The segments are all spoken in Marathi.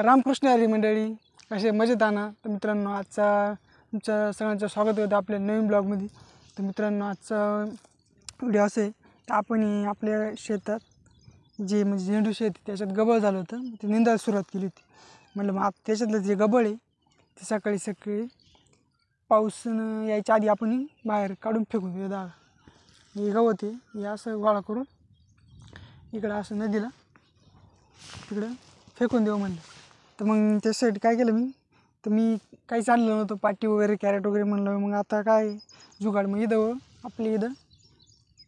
रामकृष्ण हरी मंडळी, कसे मजेत आणा. तर मित्रांनो, आजचा तुमचं सगळ्यांचं स्वागत होतं आपल्या नवीन ब्लॉगमध्ये. तर मित्रांनो, आजचा व्हिडिओ असं आहे, तर आपण आपल्या शेतात जे म्हणजे झेंडू शेत त्याच्यात गबळ झालं होतं, ते निंदायला सुरुवात केली होती. म्हटलं मग आता त्याच्यातलं जे गबळ आहे ते सकाळी सकाळी पाऊस यायच्या आधी आपण बाहेर काढून फेकून देऊ. दागा हे गवत आहे, हे असं गोळा करून इकडं असं नदीला तिकडं फेकून देऊ म्हणलं. तर मग त्यासाठी काय केलं मी काहीच आणलं नव्हतं, पाटी वगैरे कॅरेट वगैरे. म्हणलं मग आता काय जुगाड. मग इथं आपली इथं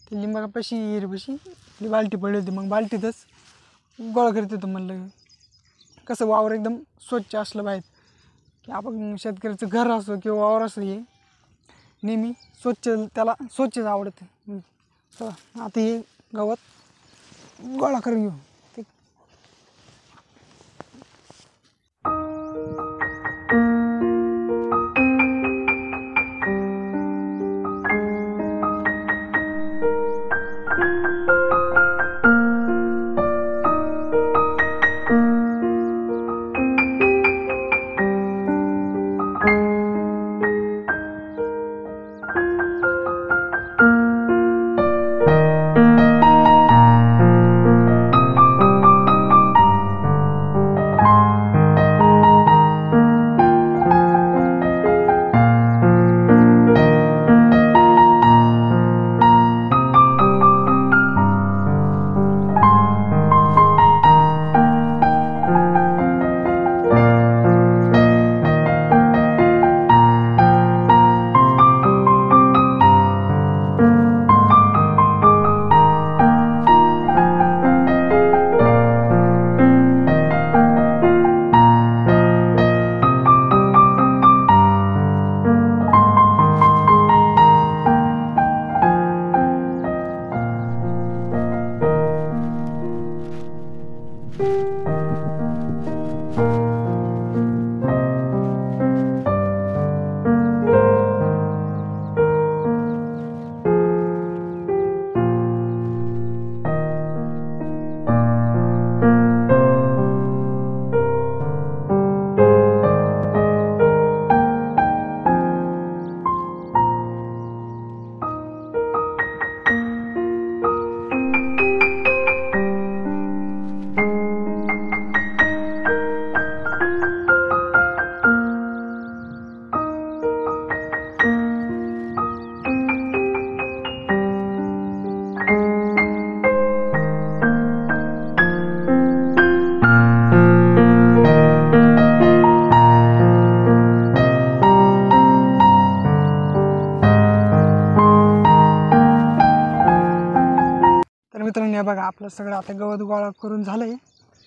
ते लिंबापाशी हिरपशी आपली बाल्टी पडली होती, मग बाल्टीतच गोळा करत होतं. म्हणलं कसं वावर एकदम स्वच्छ असलं बाहेर, की आपण शेतकऱ्याचं घर असो किंवा वावर असो, हे नेहमी स्वच्छ, त्याला स्वच्छच आवडतं. चला आता हे गवत गोळा करून घेऊ. मित्रांनो, हे बघा आपलं सगळं आता गवत गोळा करून झालं आहे.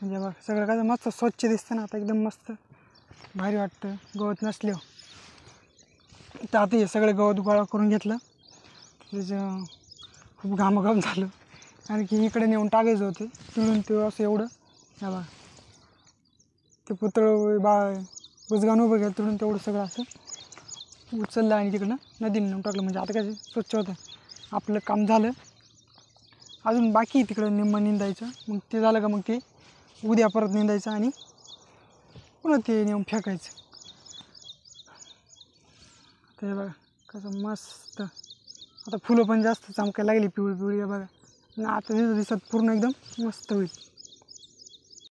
म्हणजे बघा सगळं कसं मस्त स्वच्छ दिसतं ना, आता एकदम मस्त भारी वाटतं गवत नसल्यावर. तर आता हे सगळं गवत गोळा करून घेतलं, त्याचं खूप घामाघाम झालं. आणखी इकडे नेऊन टाकायचं होते तिळून ते असं एवढं. हे बघा ते पुतळं बुजगावून उभं गेलं तिळून तेवढं सगळं असं उचललं आणि तिकडनं नदीने नेऊन टाकलं. म्हणजे आता काय स्वच्छ होतं, आपलं काम झालं. अजून बाकी तिकडं निम्म निंदायचं. मग ते झालं का मग ते उद्या परत निंदायचं आणि पुन्हा ते नेऊन फेकायचं. ते बघा कसं मस्त. आता फुलं पण जास्त चमकायला लागली, पिवळी पिवळी. बघा आता दिसत पूर्ण एकदम मस्त होईल.